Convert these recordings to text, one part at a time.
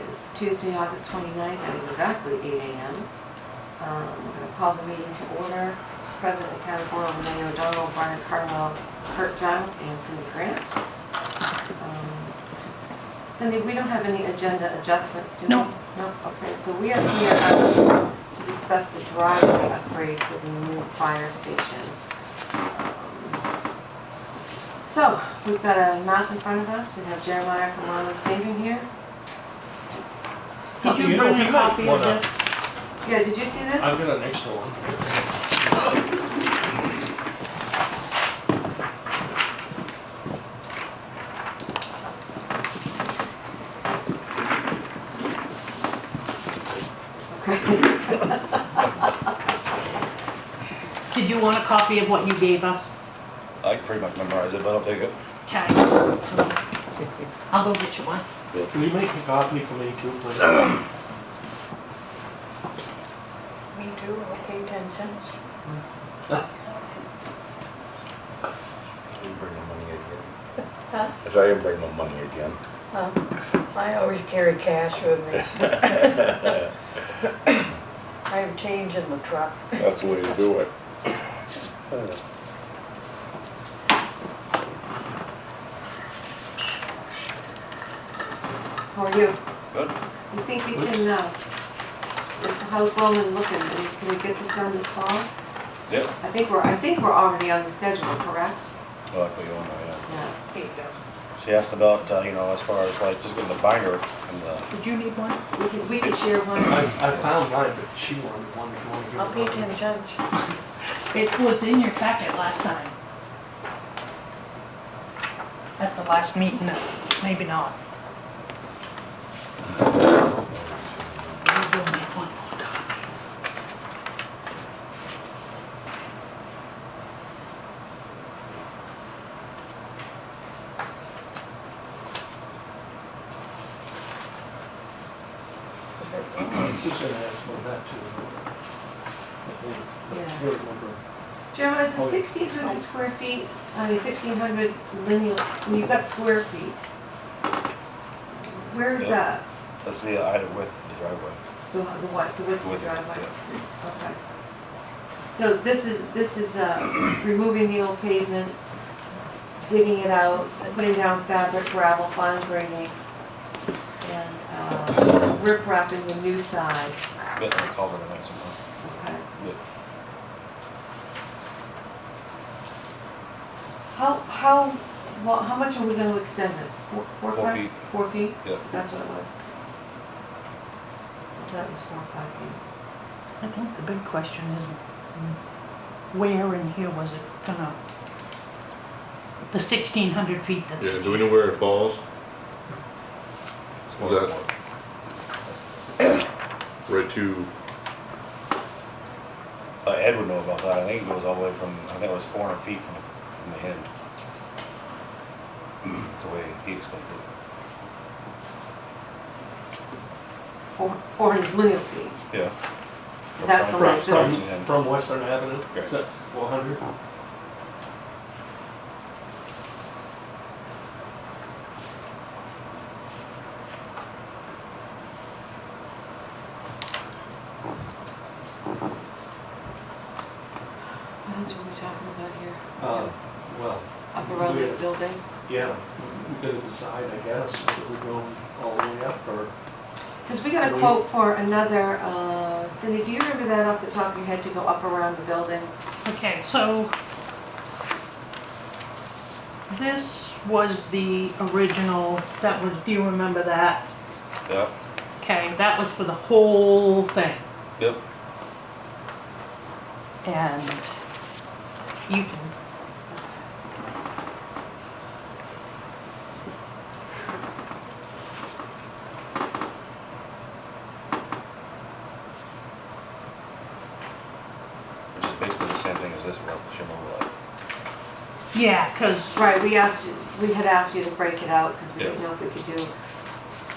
is Tuesday, August 29th at exactly 8 a.m. We're going to call the meeting to order. President of County Board, Renee O'Donnell, Brian Carwell, Kurt Giles, and Cindy Grant. Cindy, we don't have any agenda adjustments, do we? No. No? Okay, so we are here to discuss the driveway upgrade for the new fire station. So, we've got a map in front of us. We have Jeremiah from Lawrence Paving here. Did you bring a copy of this? Yeah, did you see this? I've got an extra one. Did you want a copy of what you gave us? I can pretty much memorize it, but I'll take it. Okay. I'll go get you one. Can you make a copy for me too, please? Me too, I pay 10 cents. You bring the money again. Huh? I said I didn't bring no money again. I always carry cash with me. I have change in the truck. That's the way to do it. How are you? Good. You think you can, how's Roland looking? Can we get this done this fall? Yep. I think we're already on the schedule, correct? Luckily, you know, yeah. Yeah. Here you go. She asked about, you know, as far as like just getting the binder and the. Did you need one? We could share one. I found mine, but she wanted one if you want to give I'll pay her 10 cents. It was in your packet last time. At the last meeting, maybe not. You will need one more copy. She's gonna ask about that too. Yeah. You'll remember. Jeremiah, is it 1,600 square feet? 1,600 lineal, you've got square feet. Where is Yeah. that? That's the height width of the driveway. The what, the width of the Width, driveway? yeah. Okay. So this is removing the old pavement, digging it out, putting down fabric, gravel, fine grading, and rip wrapping the new side. Yeah, and the culvert in there somehow. Okay. Yeah. How much are we going to extend it? 4 4 feet. 4 feet? Yeah. That's what it was. That was 4 or 5 feet. I think the big question is, where in here was it gonna, the 1,600 feet that's. Yeah, do we know where it falls? Is that right to, Ed would know about that. I think it goes all the way from, I think it was 400 feet from the end. The way he explained it. 400 linear feet. Yeah. That's the From- length. from the end. From Western Avenue, Okay. is that 400? That's what we're talking about here. Well, Up around the yeah. building. yeah, we gotta decide, I guess, if we're going all the way up or. Because we got a quote for another, Cindy, do you remember that off the top of your head to go up around the building? Okay, so this was the original, that was, do you remember that? Yeah. Okay, that was for the whole thing. Yep. And you can, Which is basically the same thing as this, well, shim overlay. yeah, because, Right, we had asked you to break it out because we didn't know if we could do.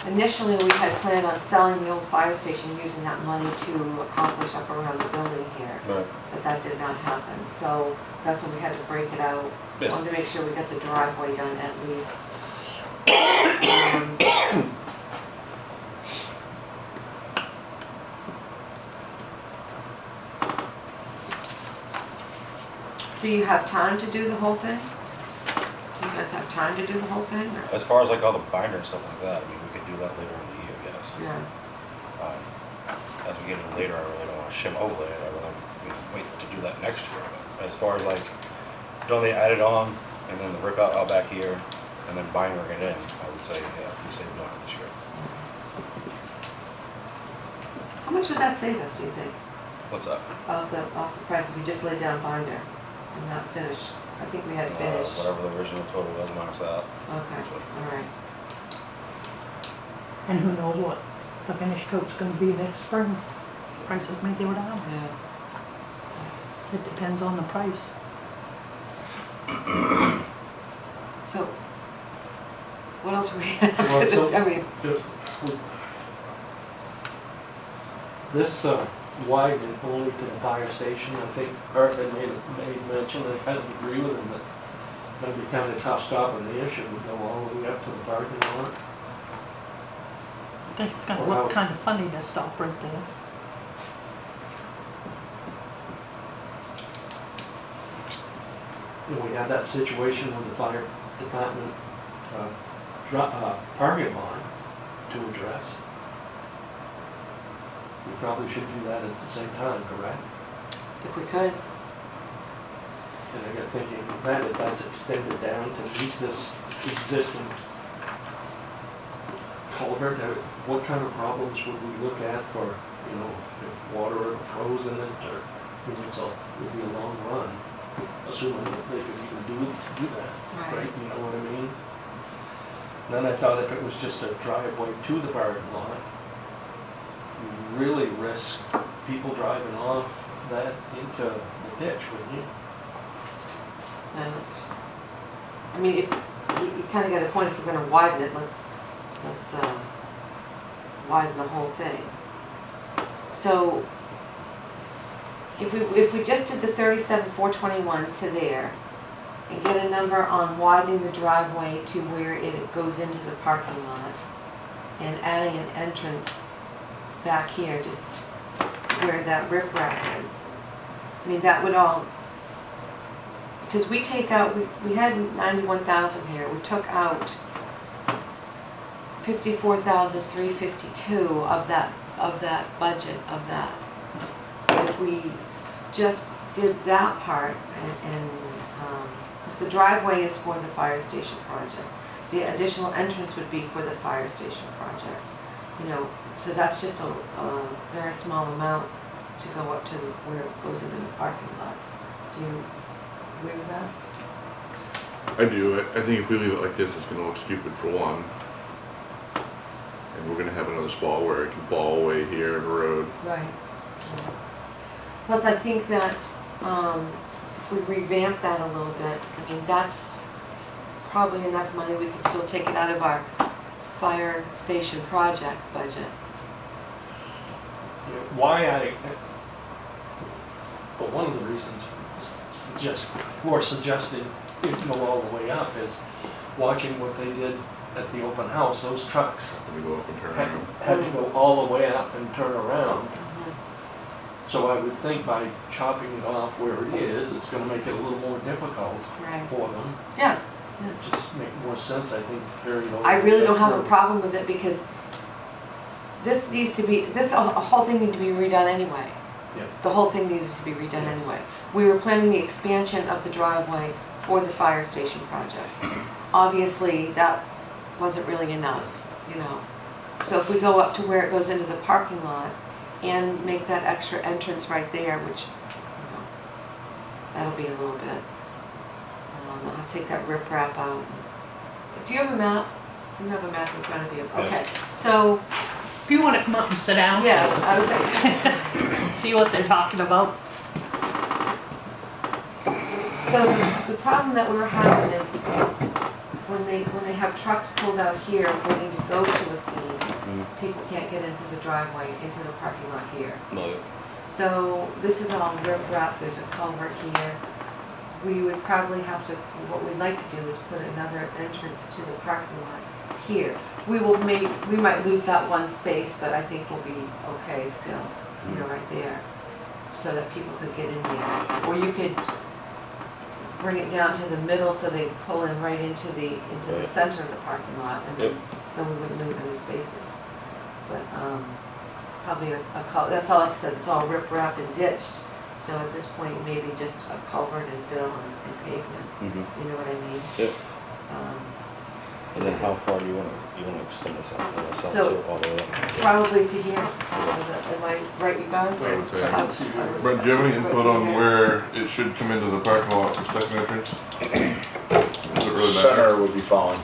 Initially, we had planned on selling the old fire station, using that money to accomplish up around the building here. Right. But that did not happen, so that's when we had to break it out. Yeah. Wanted to make sure we got the driveway done at least. Do you have time to do the whole thing? Do you guys have time to do the whole thing, or? As far as like all the binder and stuff like that, I mean, we could do that later in the year, yes. Yeah, As we get in later, I really don't want to shim overlay it, I really wait to do that next year. But as far as like, don't they add it on, and then the rip out back here, and then binding it in, I would say, yeah, we say doing it this year. how much would that save us, do you think, What's that? off the price if we just laid down binder and not finish? I think we had finished. Whatever the original total was minus that. Okay, all right. And who knows what the finish coat's gonna be next spring. Prices may go down. Yeah. It depends on the price. So, what else we Well, so- I mean, This widened only to the fire station, I think Art had made mention, I kind of agree with him, that it's gonna be kind of tough stopping the issue, we go all the way up to the parking lot. I think it's gonna Well, look kind of funny to stop right there. And we had that situation with the fire department, parking lot to address. We probably should do that at the same time, correct? if we could, And I got thinking that if that's extended down to meet this existing culvert, what kind of problems would we look at for, you know, if water froze in it, or, you know, so it would be a long run, assuming that they could even do that, right? You know what I mean? Then I thought if it was just a driveway to the parking lot, you really risk people driving off that into the ditch, wouldn't you? and it's, I mean, if, you kind of got a point, if we're gonna widen it, let's widen the whole thing. So, if we just did the 37,421 to there, and get a number on widening the driveway to where it goes into the parking lot, and adding an entrance back here, just where that riprap is. I mean, that would all, because we take out, we had 91,000 here, we took out 54,352 of that budget of that. But if we just did that part, and because the driveway is for the fire station project, the additional entrance would be for the fire station project. You know, so that's just a very small amount to go up to where it goes into the parking lot. Do you agree with that? I do. I think if we leave it like this, it's gonna look stupid for one. And we're gonna have another spot where it can fall away here in the road. Right. Plus, I think that if we revamp that a little bit, I mean, that's probably enough money, we can still take it out of our fire station project budget. You know, why but one of the reasons for suggesting it go all the way up is watching what they did at the open house, those trucks Let me go up and turn had around. had to go all the way up and turn around. So I would think by chopping it off where it is, it's gonna make it a little more difficult Right. for them. Yeah. Just make more sense, I think, very low. I really don't have a problem with it because this needs to be, a whole thing needed to be redone anyway. Yeah. The whole thing needed to be redone Yes. anyway. We were planning the expansion of the driveway for the fire station project. Obviously, that wasn't really enough, you know. So if we go up to where it goes into the parking lot and make that extra entrance right there, which, you know, that'll be a little bit, I'll have to take that riprap out. Do you have a map? You have a map in front of you. Okay, so, If you wanna come up and sit down. yes, I was saying, See what they're talking about. so the problem that we're having is when they have trucks pulled out here waiting to go to a scene, people can't get into the driveway, into the parking lot here. No, So this is all riprap, there's a culvert here. We would probably have to, what we'd like to do is put another entrance to the parking lot here. We might lose that one space, but I think we'll be okay still, you know, right there. So that people could get in there. Or you could bring it down to the middle so they pull in right into the Right. center of the parking lot, and Yep. then we wouldn't lose any spaces. But, probably that's all, like I said, it's all rip-wrapped and ditched, so at this point, maybe just a culvert and fill and pavement, Mhm. you know what I mean? Yep. Um, And then how far do you wanna extend this out? So- All the way up? Probably to here, am I right, you guys? I would say. I was- Brent, do you have any input right on here. where it should come into the parking lot for second entrance? Does it really matter? Center would be fine,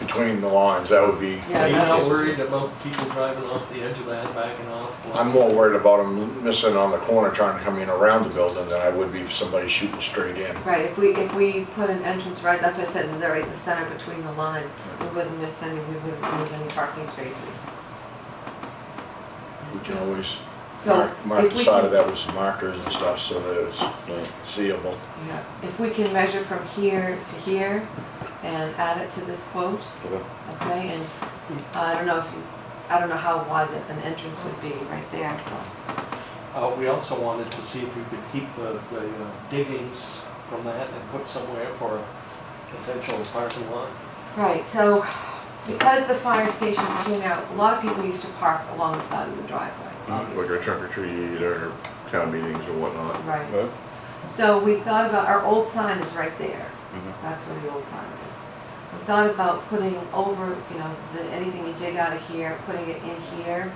between the lines, that would be, Yeah, Are you not that's- worried about people driving off the edge of that, backing off? I'm more worried about them missing on the corner trying to come in around the building than I would be if somebody shooting straight in. Right, if we put an entrance right, that's what I said, they're right in the center between the lines, we wouldn't miss any, we wouldn't lose any parking spaces. We can always So, mark if the we side can, of that with some markers and stuff so that it's Right. seeable. yeah, if we can measure from here to here and add it to this quote, Okay. okay, and I don't know how wide an entrance would be right there, so. We also wanted to see if we could keep the diggings from that and put somewhere for a potential parking lot. Right, so, because the fire station's here now, a lot of people used to park along the side of the driveway, Like obviously. our trunk or treat or town meetings or whatnot. Right, Right. so we thought about, our old sign is right there. Mhm. That's where the old sign is. We thought about putting over, you know, anything you dig out of here, putting it in here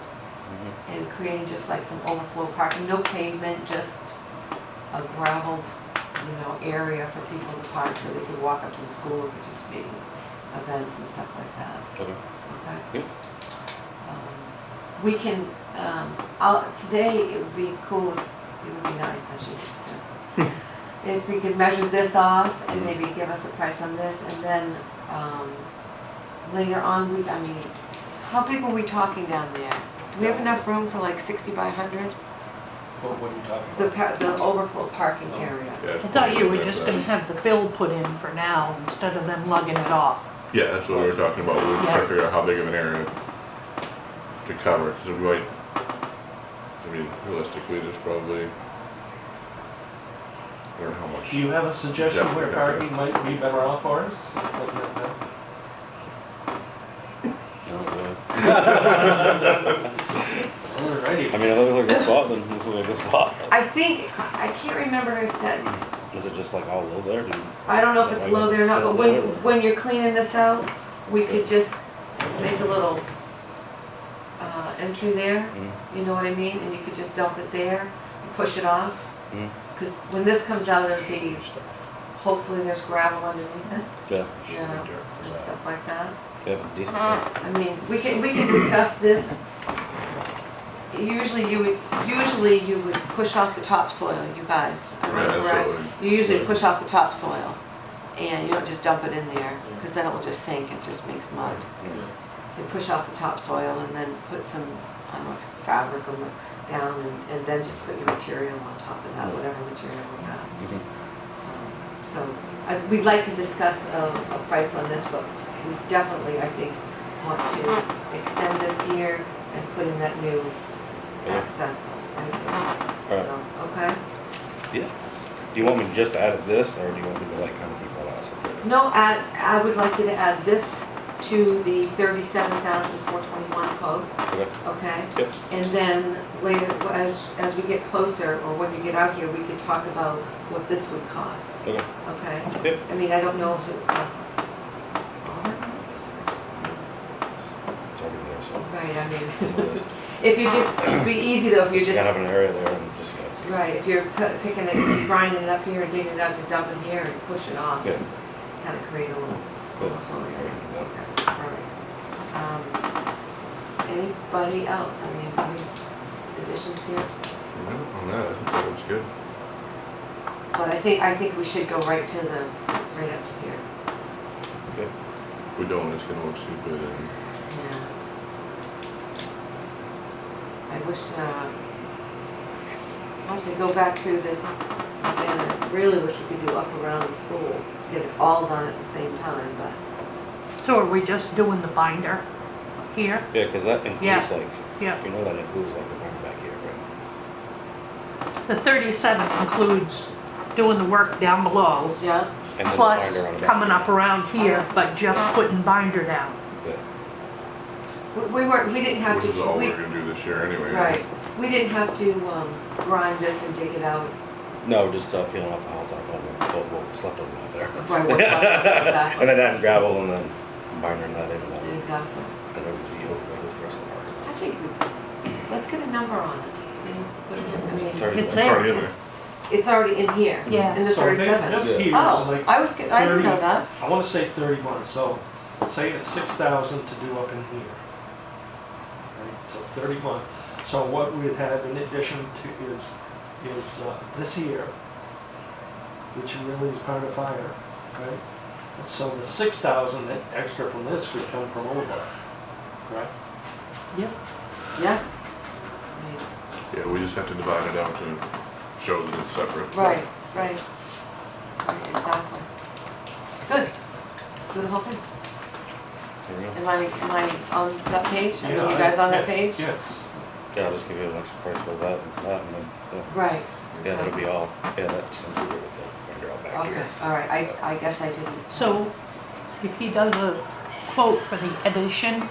Mhm. and creating just like some overflow parking, no pavement, just a gravelled, you know, area for people to park so they could walk up to the school and participate in events and stuff like that, Okay. okay? Yep. We can, today it would be cool, it would be nice, I should say. If we could measure this off and maybe give us a price on this, and then, later on, I mean, how big were we talking down there? Do we have enough room for like 60 by 100? What are you talking about? The overflow parking Oh. area? Yeah, it's I thought you probably were about just that. gonna have the fill put in for now instead of them lugging it off. Yeah, that's what we were talking about. We were trying to figure out how big of an area to cover, because we might, I mean, realistically, there's probably, I don't know how much. Do you have a suggestion where Definitely. parking might be better off for us? Looking at that. Alrighty. I mean, if it looks like a good spot, then this looks like a good spot. I think, I can't remember if that's, Is it just like all low there? I don't know if it's low there or not, but when you're cleaning this out, we could just make a little, entry there, Mm-hmm. you know what I mean? And you could just dump it there and push it off. Mhm. Because when this comes out, it'll be, hopefully there's gravel underneath it, Yeah. you know, and stuff like that. Yeah, if it's decent. I mean, we can discuss this. Usually you would push off the topsoil, you guys, am I Right, correct? absolutely. You usually push off the topsoil, and you don't just dump it in there, because then it will just sink, it just makes mud. You push off the topsoil and then put some, I don't know, fabric or down, and then just put your material on top of that, whatever material we have. Mhm. So, we'd like to discuss a price on this, but we definitely, I think, want to extend this here and put in that new Yeah. access right here. Alright. So, okay? Yeah. Do you want me to just add this, or do you want me to like kind of keep all that separate? No, I would like you to add this to the 37,421 quote, Okay. okay? Yep. And then later, as we get closer, or when you get out here, we could talk about what this would cost, Okay. okay? Yep. I mean, I don't know if it would cost all that much. It's already there, so. Right, I mean, It's a list. if you just, it'd be easy though, if you're Just just, gotta have an area there and just, right, if you're picking it, grinding it up here and digging it out to dump it here and push it off, yeah. kind of create a little overflow area. Okay, all right. Anybody else, I mean, any additions here? No, on that, I think that looks good. But I think we should go right to the, right up to here. Okay. If we don't, it's gonna look stupid and, Yeah. I wish, I'd like to go back through this, and I really wish we could do up around the school, get it all done at the same time, but, So are we just doing the binder here? Yeah, cause that includes Yeah. like, Yeah. you know that includes like the one back here, right? The 37 includes doing the work down below yeah, And then the plus binder on the back. coming up around here, but just putting binder down. Yeah. We didn't have Which is all to, we're gonna do this year anyway. right, we didn't have to grind this and dig it out. No, just peeling off the whole top on what's left over out there. Right, what's left, exactly. And then adding gravel and then binding that in and then Exactly. everything over with the rest of the I part. think, let's get a number on it. Put it in. I mean, It's already It's there. It's already in there. it's already in here. Yeah. In the So 37. This Yeah. here is Oh, like I didn't know 30. that. I wanna say 31, so say it's 6,000 to do up in here. Right, so 31. So what we'd have in addition to is this here, which really is part of fire, right? And so the 6,000 that extra from this would come from over, right? Yep. Yeah. Yeah, we just have to divide it out to show that it's separate. Right, right. Right, exactly. Good. Do the whole thing. There we go. Am I on that page? I mean, Yeah, you guys on that yeah, page? Yes. Yeah, I'll just give you an extra price for that and then, Right. yeah, that'll be all, yeah, that's included with the binder out back Okay, here. all right. I guess I didn't. So if he does a quote for the addition,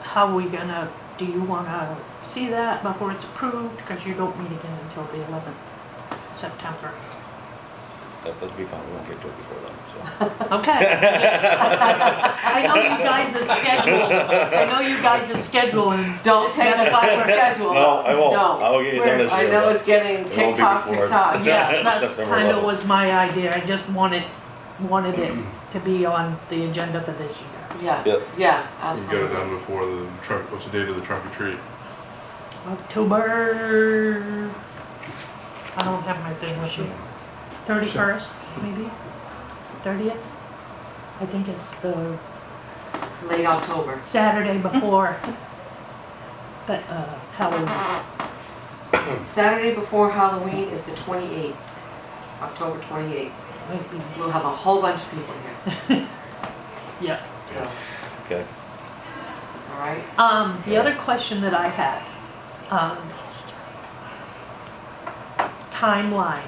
how are we gonna, do you wanna see that before it's approved? Because you don't meet again until the 11th September. That'll be fine, we won't get to it before then, so. Okay. I know you guys are scheduled, I know you guys are scheduling. Don't take us off the schedule. No, I won't. No. I will get it done this I year, know but it's getting it won't be tick-tock, before- tick-tock. Yeah, that's September kind of 11th. was my idea, I just wanted it to be on the agenda for this year. Yeah, Yep. yeah, We get it absolutely. done before the trunk, what's the date of the trunk or treat? October, I don't have my thing with me. 31st, maybe? 30th? I think it's the Late October. Saturday before, but, Halloween. Saturday before Halloween is the 28th, October 28th. Might be- We'll have a whole bunch of people here, Yeah. so, Okay. all right? The other question that I had, timeline.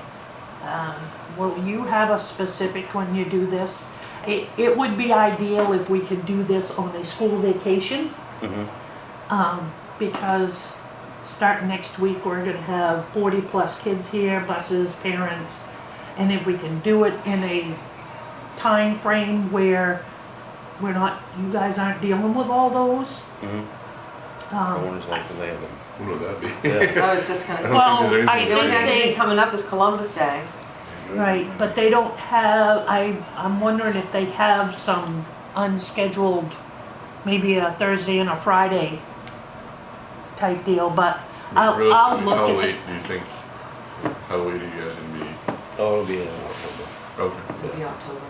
Will you have a specific when you do this? It would be ideal if we could do this on a school vacation, Mm-hmm. because starting next week, we're gonna have 40+ kids here, buses, parents, and if we can do it in a time frame where we're not, you guys aren't dealing with all those. Mm-hmm. I wonder like the day of them. When would that be? Yeah. I was just gonna I say, don't Well, think there's I anything. the only think other thing they, coming up is Columbus Day. right, but they don't have, I'm wondering if they have some unscheduled, maybe a Thursday and a Friday type deal, but I'll Realistically, look how at late it. do you think, how late are you guys gonna Oh, it'll be in October. be? Okay. It'll be October.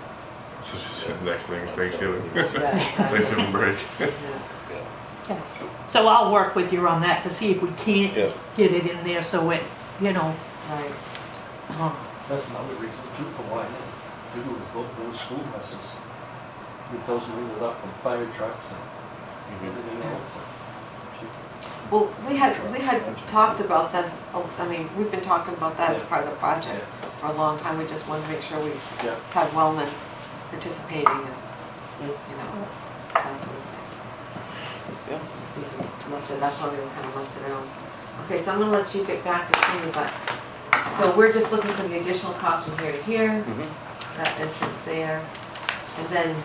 So it's just the next thing is Thanksgiving. Yeah, exactly. Thanksgiving break. Yeah. Yeah. Okay. So I'll work with you on that to see if we can't Yeah. get it in there so it, you know, Right. That's another reason too for why not do is those school buses. With those loaded up with fire trucks and everything else. Well, we had talked about this, I mean, we've been talking about that as part of the project for a long time. We just wanted to make sure we Yeah. had Wellman participating and, you know, that sort of thing. Yeah. That's why we kind of left it out. Okay, so I'm gonna let you get back to Cindy, but, so we're just looking for the additional cost from here to here, Mm-hmm. that entrance there. And then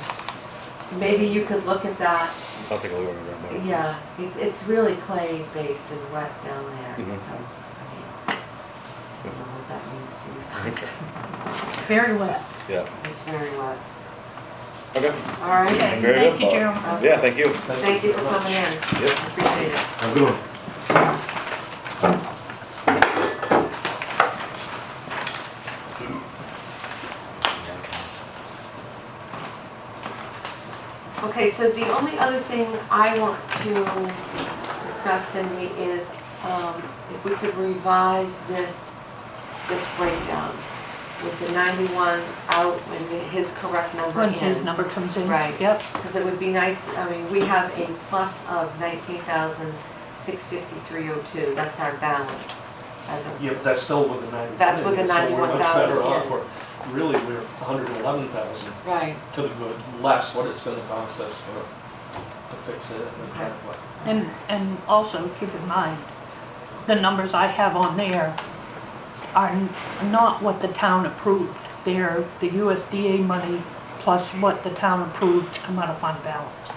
maybe you could look at that. I'll take a look at it. Yeah, it's really clay based and wet down there, so, I Mhm. mean, I don't know what that means to you guys. very wet. Yeah. It's very wet. Okay. All right, Okay, Very thank good. you, Jerome. Yeah, thank you. thank you for coming in, Yep. I appreciate it. Have a good one. Okay, so the only other thing I want to discuss, Cindy, is if we could revise this breakdown with the 91 out and his correct number in. When his number comes in. Right. Yep, Because it would be nice, I mean, we have a plus of 19,653.02, that's our balance. as a, Yeah, but that's still with the 91. That's with the So we're much 91,000 better off. in. Really, we're 111,000 right, to the good, less what it's gonna cost us to fix it. Okay. And also keep in mind, the numbers I have on there are not what the town approved. They're the USDA money plus what the town approved to come out of fund balance.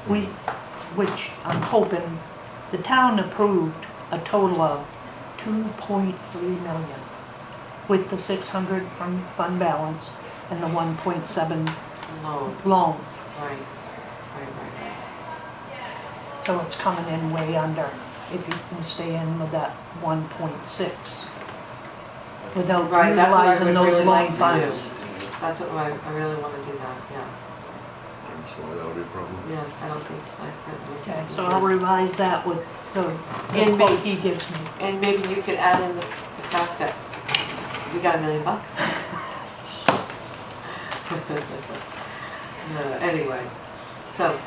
Which I'm hoping, the town approved a total of 2.3 million with the 600 from fund balance and the 1.7 loan, loan. right, right. So it's coming in way under if you can stay in with that 1.6 without Right, that's what I utilizing would those really like loan to funds. do. That's what I really wanna do that, yeah, So that'll be a problem. yeah, I don't think, I Okay, think. so I'll revise that with the And quote make- he gives me. And maybe you could add in the fact that we got $1 million. Anyway, so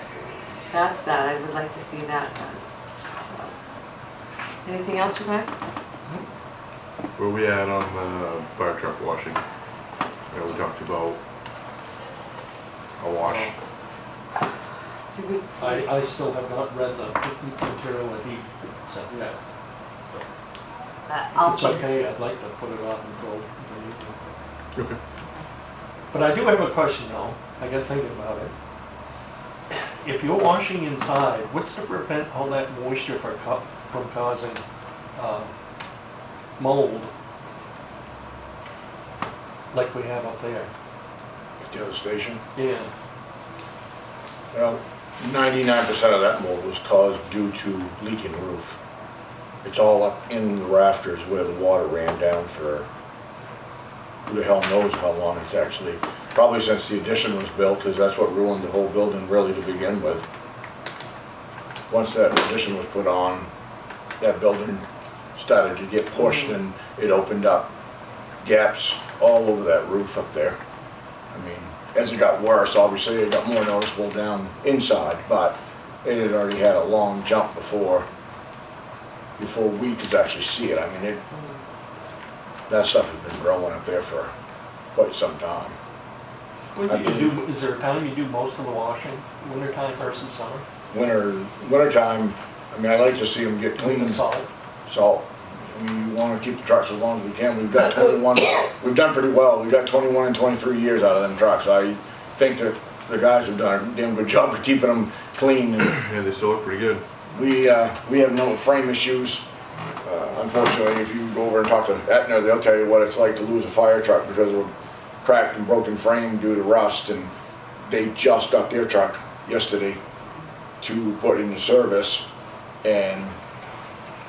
that's that, I would like to see that done. So. Anything else, you guys? Where we at on the fire truck washing? Yeah, we talked about a wash. Do we? I still have not read the material that he sent yet. I'll If it's okay, I'd like to put it off until the evening. Okay. But I do have a question though, I got thinking about it. If you're washing inside, what's to prevent all that moisture from causing mold like we have up there? At the other station. Yeah, Well, 99% of that mold was caused due to leaking roof. It's all up in the rafters where the water ran down for who the hell knows how long. It's actually, probably since the addition was built, because that's what ruined the whole building really to begin with. Once that addition was put on, that building started to get pushed and it opened up gaps all over that roof up there. I mean, as it got worse, obviously it got more noticeable down inside, but it had already had a long jump before we could actually see it. I mean, that stuff has been growing up there for quite some time. when do you do, is there a time you do most of the washing, winter time versus summer? Wintertime, I mean, I like to see them get Clean clean. and solid? Salt. I mean, you want to keep the trucks as long as we can. We've got 21, we've done pretty well. We've got 21 and 23 years out of them trucks. I think that the guys have done a damn good job of keeping them clean. And Yeah, they still look pretty good. we have no frame issues. Unfortunately, if you go over and talk to Aetna, they'll tell you what it's like to lose a fire truck because of a cracked and broken frame due to rust. And they just got their truck yesterday to put into service. And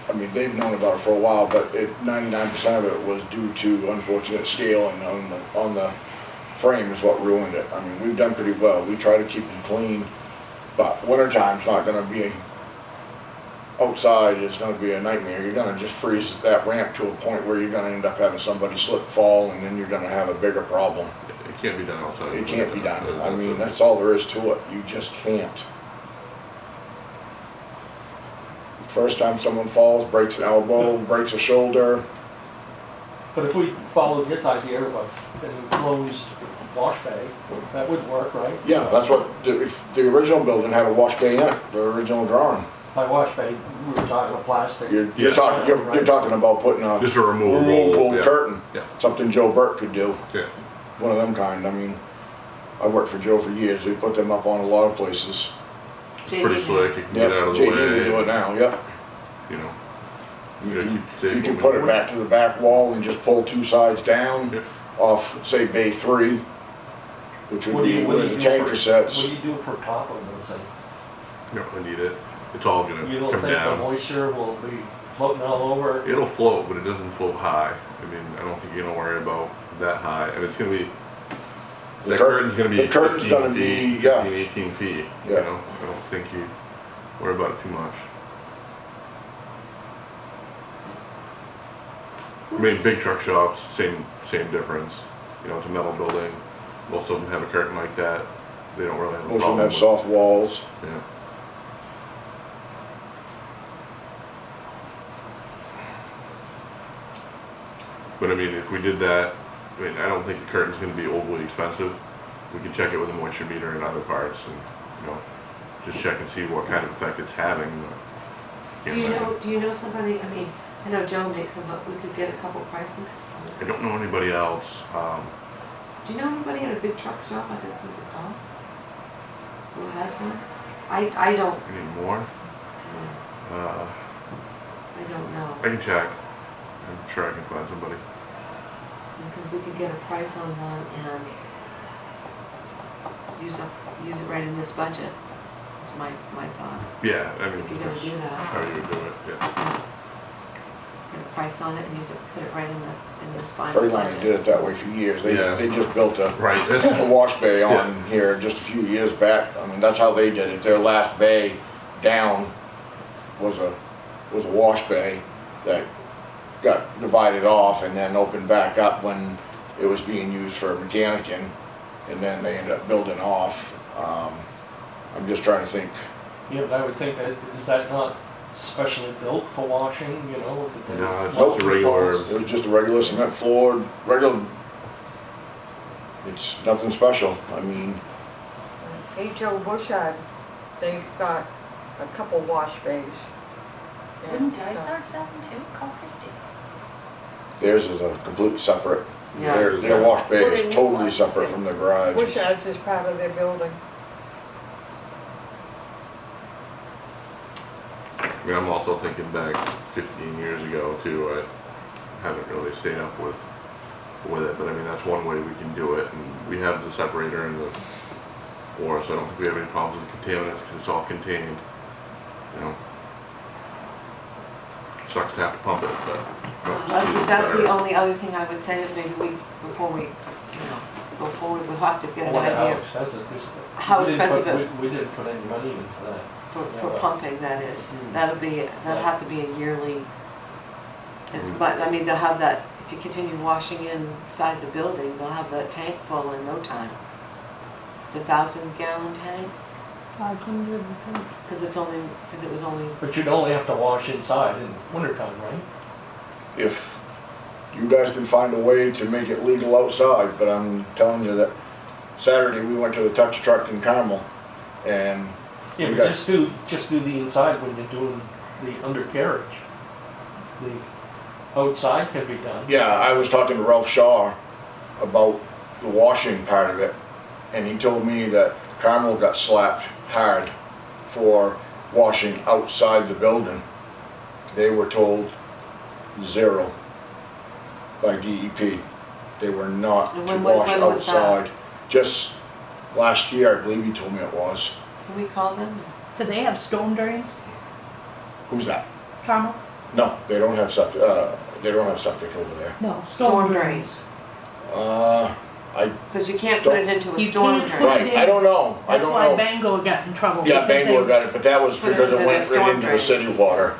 I mean, they've known about it for a while, but 99% of it was due to unfortunate scale and on the frame is what ruined it. I mean, we've done pretty well. We try to keep them clean, but wintertime's not gonna be, outside is gonna be a nightmare. You're gonna just freeze that ramp to a point where you're gonna end up having somebody slip, fall, and then you're gonna have a bigger problem. It can't be done outside. It can't be done. I mean, that's all there is to it. You just can't. First time someone falls, breaks an elbow, breaks a shoulder. But if we followed his idea of an enclosed wash bay, that would work, right? Yeah, that's what, if the original building had a wash bay in it, the original drawing. By wash bay, we were talking about plastic. You're Yeah. talking about putting a Just a removable. removable yeah. curtain, Yeah. something Joe Burt could do, Yeah. one of them kind. I mean, I worked for Joe for years. We put them up on a lot of places. It's pretty slick. You can get out of the JD way. can do it now, yep. You know. You gotta keep it safe. You can moving put it forward. back to the back wall and just pull two sides down Yep. off, say, bay 3, which would be where the tanker What sets. do you do for top of those things? You don't really need it. It's all gonna You don't come think the down. moisture will be floating all over? It'll float, but it doesn't float high. I mean, I don't think you're gonna worry about that high. And it's gonna be, The that cur- curtain's gonna be the curtain's 15 gonna feet, be, yeah. 15, 18 feet, you Yeah. know? I don't think you worry about it too much. I mean, big truck shops, same difference. You know, it's a metal building. Most of them have a curtain like that. They don't really have a Most of them problem have with- soft walls. Yeah. But I mean, if we did that, I mean, I don't think the curtain's gonna be overly expensive. We can check it with a moisture meter and other parts and, you know, just check and see what kind of effect it's having. Do you know somebody, I mean, I know Joe makes them, but we could get a couple prices? I don't know anybody else. Do you know anybody at a big truck stop I could call? Who has one? I don't, Any more? I don't know. I can check. I'm sure I can find somebody. Because we could get a price on one and use it right in this budget, is my thought. Yeah, I mean, If you're gonna that's do that. how you would do it, yeah. Get a price on it and use it, put it right in this final Freelance budget. did it that way for years. Yeah. They just built a Right, this, a wash bay on here just a few years back. I mean, that's how they did it. Their last bay down was a wash bay that got divided off and then opened back up when it was being used for mechanicing, and then they ended up building off. I'm just trying to think. Yeah, but I would think that, is that not specially built for washing, you know? with the- No, it's just a regular- It was just a regular cement floored, regular, it's nothing special. I mean, H.O. Bushard, they've got a couple wash bays. Wouldn't And, Dysart sell them too? Call Christie. theirs is a completely separate. Yeah. Their wash bay Put a is new totally one. separate from the garage. It's- Bushard's is part of their building. I mean, I'm also thinking back 15 years ago too. I haven't really stayed up with it, but I mean, that's one way we can do it. And we have the separator and the ore, so I don't think we have any problems with contaminants because it's all contained. You know, sucks to have to pump it, but. That's the only other thing I would say is maybe before we, go forward, we'll have to get an Wonder how idea expensive this. How we didn't expensive put- it- We didn't put any money in for that. for pumping, that is. That'll have to be a yearly, Mm. but, I mean, they'll have that, if you continue washing inside the building, they'll have that tank full in no time. It's a 1,000-gallon tank, 500, because it was only, But you'd only have to wash inside in wintertime, right? If you guys can find a way to make it legal outside, but I'm telling you that Saturday we went to the touch truck in Carmel and Yeah, We but got- just do the inside when you're doing the undercarriage. The outside can be done. yeah, I was talking to Ralph Shaw about the washing part of it, and he told me that Carmel got slapped hard for washing outside the building. They were told 0 by DEP. They were not And to when wash was that? outside. Just last year, I believe he told me it was. can we call them? Do they have storm drains, Who's that? Carmel? No, they don't have septic, over there. No, Storm drains. I, Because you can't put it into a You storm can't drain. put right, I don't know, I That's don't why know. Bangor got in trouble. Yeah, because Bangor they- got it, but that was Put it because it into went the storm right into the drains. city water.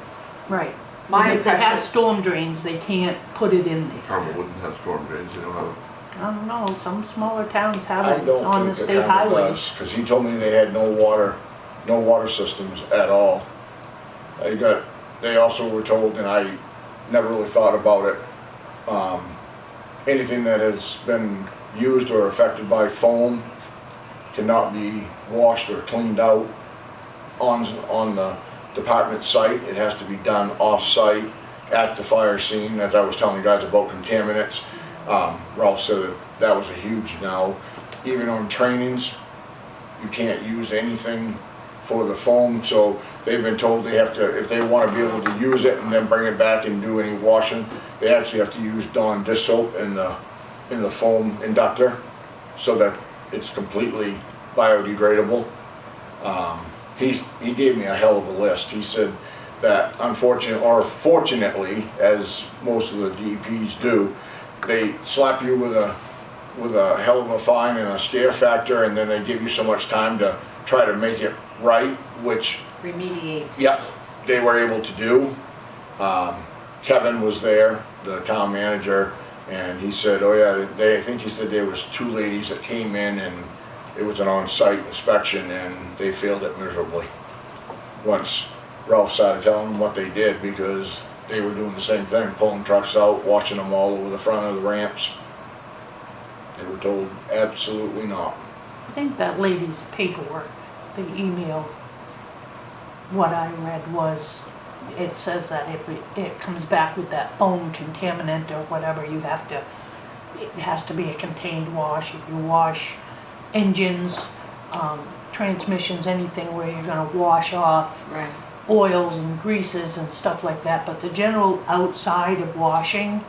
Right. My If they have impression, storm drains, they can't put it in there. Carmel wouldn't have storm drains. They don't have. I don't know, some smaller towns have I it don't on the think state the Carmel highways. does, cause he told me they had no water systems at all. They also were told, and I never really thought about it, anything that has been used or affected by foam cannot be washed or cleaned out on the department site. It has to be done off-site at the fire scene, as I was telling you guys about contaminants. Ralph said that was a huge no. Even on trainings, you can't use anything for the foam, so they've been told they have to, if they want to be able to use it and then bring it back and do any washing, they actually have to use Dawn dish soap in the foam inductor so that it's completely biodegradable. He gave me a hell of a list. He said that fortunately, as most of the DEPs do, they slap you with a hell of a fine and a scare factor, and then they give you so much time to try to make it right, which, remediate. yep, they were able to do. Kevin was there, the town manager, and he said, oh yeah, I think he said there was 2 ladies that came in and it was an on-site inspection and they failed it miserably. Once Ralph started telling them what they did, because they were doing the same thing, pulling trucks out, washing them all over the front of the ramps. They were told absolutely not. I think that lady's paperwork, the email, what I read was, it says that if it comes back with that foam contaminant or whatever, you have to, it has to be a contained wash. If you wash engines, transmissions, anything where you're gonna wash off Right. oils and greases and stuff like that, but the general outside of washing,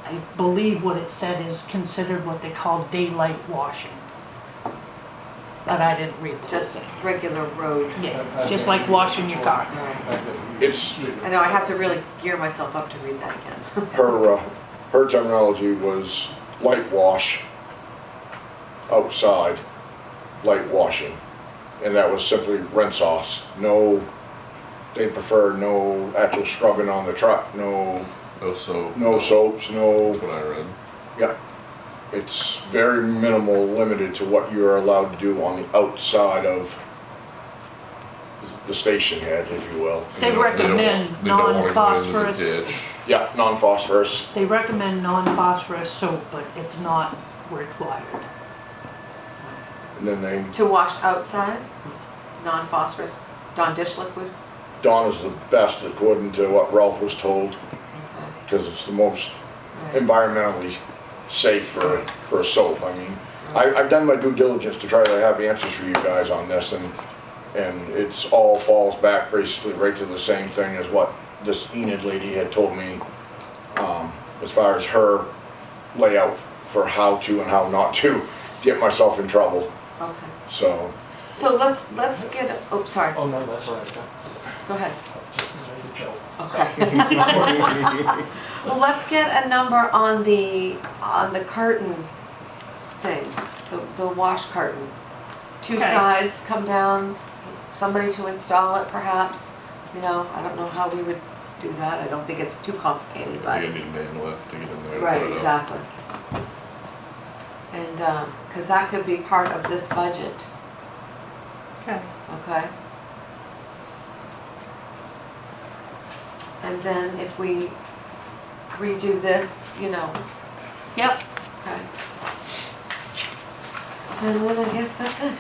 I believe what it said is considered what they call daylight washing. But I didn't read the whole Just thing. regular road. Yeah, just like washing your car. Right. It's, I know, I have to really gear myself up to read that again. her terminology was light wash outside, light washing. And that was simply rinse offs. No, they prefer no actual scrubbing on the truck, no soaps, no, That's what I read. yeah. It's very minimal, limited to what you're allowed to do on the outside of the station head, if you will. They recommend They don't wanna go into the non-phosphorus. ditch. Yeah, non-phosphorus. They recommend non-phosphorus soap, but it's not required. And then they, To wash outside, non-phosphorus, Dawn dish liquid. Dawn is the best according to what Ralph was told, Okay. because it's the most Right. environmentally safe for a soap. I mean, I've done my due diligence to try to have answers for you guys on this, and it's all falls back basically right to the same thing as what this Enid lady had told me, as far as her layout for how to and how not to get myself in trouble. Okay. So, So let's get, oh, sorry, Oh, no, that's all right. go ahead. Just made a joke. Okay. Well, let's get a number on the curtain thing, the wash curtain. Two Okay. sides come down, somebody to install it perhaps. You know, I don't know how we would do that. I don't think it's too complicated, but. You need a man lift to get in there to Right, put it up. exactly. And, cause that could be part of this budget, Okay. okay? And then if we redo this, you know, Yep. okay. And then I guess that's it.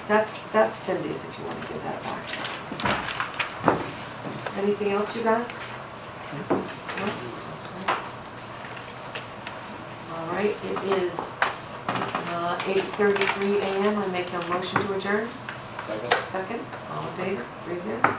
That's Cindy's if you wanna give that back. Anything else, you guys? No? All right, it is 8:33 a.m. I make a motion to adjourn. Second. Second, all in favor, 3-0.